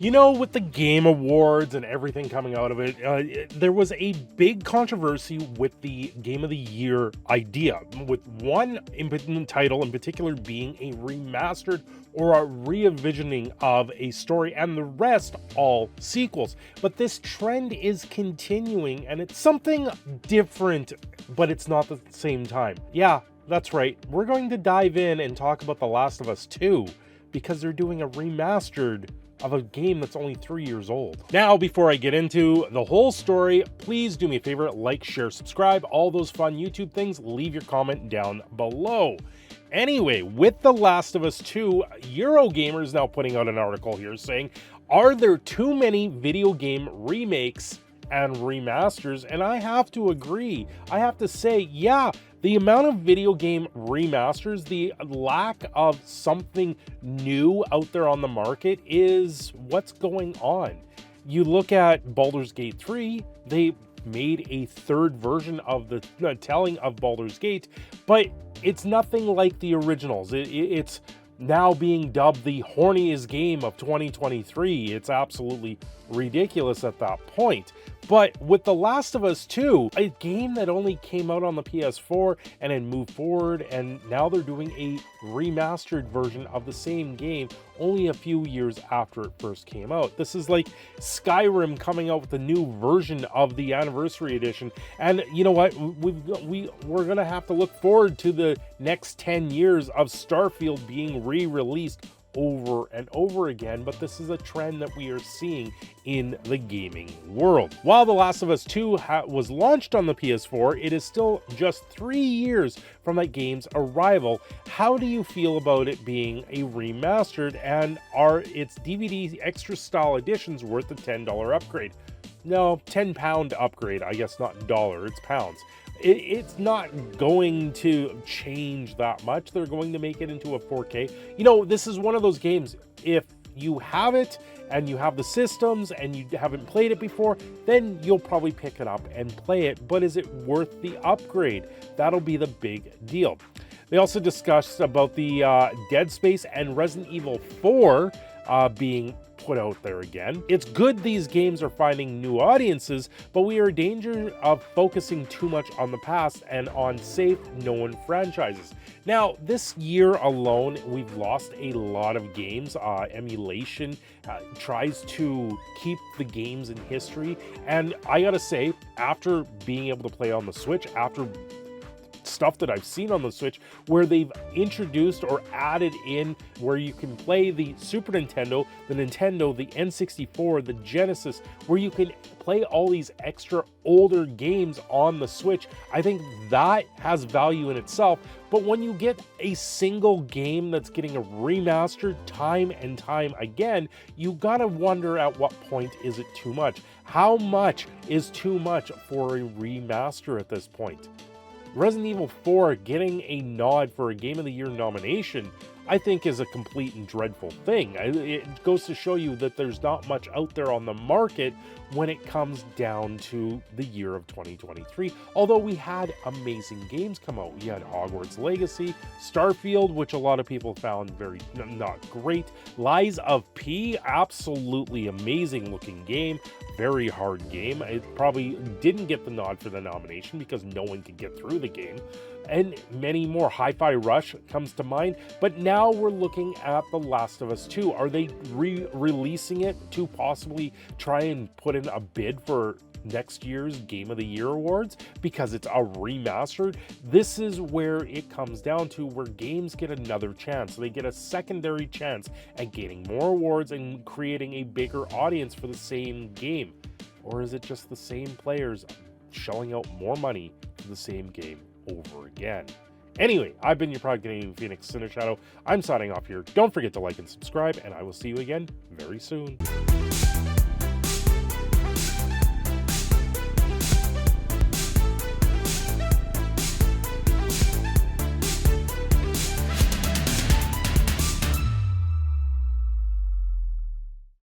You know, with the Game Awards and everything coming out of it, there was a big controversy with the Game of the Year idea, with one title in particular being a remastered or a re-envisioning of a story, and the rest all sequels. But this trend is continuing, and it's something different, but it's not at the same time. Yeah, that's right. We're going to dive in and talk about The Last of Us 2, because they're doing a remastered of a game that's only 3 years old. Now, before I get into the whole story, please do me a favor, like, share, subscribe, all those fun YouTube things, leave your comment down below. Anyway, with The Last of Us 2, Eurogamer is now putting out an article here saying, are there too many video game remakes and remasters? And I have to agree. I have to say, yeah, the amount of video game remasters, the lack of something new out there on the market is what's going on. You look at Baldur's Gate 3, they made a third version of the telling of Baldur's Gate, but it's nothing like the originals. It's now being dubbed the horniest game of 2023. It's absolutely ridiculous at that point. But with The Last of Us 2, a game that only came out on the PS4 and then moved forward, and now they're doing a remastered version of the same game only a few years after it first came out. This is like Skyrim coming out with a new version of the Anniversary Edition. And you know what? We're going to have to look forward to the next 10 years of Starfield being re-released over and over again, but this is a trend that we are seeing in the gaming world. While The Last of Us 2 was launched on the PS4, it is still just 3 years from that game's arrival. How do you feel about it being a remastered, and are its DVD extra style editions worth the $10 upgrade? No, £10 upgrade, I guess, not dollar, it's pounds. It's not going to change that much. They're going to make it into a 4K. You know, this is one of those games, if you have it and you have the systems and you haven't played it before, then you'll probably pick it up and play it. But is it worth the upgrade? That'll be the big deal. They also discussed about the Dead Space and Resident Evil 4 being put out there again. It's good these games are finding new audiences, but we are in danger of focusing too much on the past and on safe, known franchises. Now, this year alone, we've lost a lot of games. Emulation tries to keep the games in history, and I gotta say, after being able to play on the Switch, after stuff that I've seen on the Switch where they've introduced or added in where you can play the Super Nintendo, the Nintendo, the N64, the Genesis, where you can play all these extra older games on the Switch. I think that has value in itself. But when you get a single game that's getting a remastered time and time again, you gotta wonder at what point is it too much? How much is too much for a remaster at this point? Resident Evil 4 getting a nod for a Game of the Year nomination, I think, is a complete and dreadful thing. It goes to show you that there's not much out there on the market when it comes down to the year of 2023. Although we had amazing games come out. We had Hogwarts Legacy, Starfield, which a lot of people found very not great. Lies of P, absolutely amazing looking game. Very hard game. It probably didn't get the nod for the nomination because no one could get through the game. And many more. Hi-Fi Rush comes to mind. But now we're looking at The Last of Us 2. Are they re-releasing it to possibly try and put in a bid for next year's Game of the Year awards because it's a remastered? This is where it comes down to, where games get another chance. They get a secondary chance at gaining more awards and creating a bigger audience for the same game. Or is it just the same players shelling out more money for the same game over again? Anyway, I've been your Prod Canadian Phoenix Cineshadow. I'm signing off here. Don't forget to like and subscribe, and I will see you again very soon.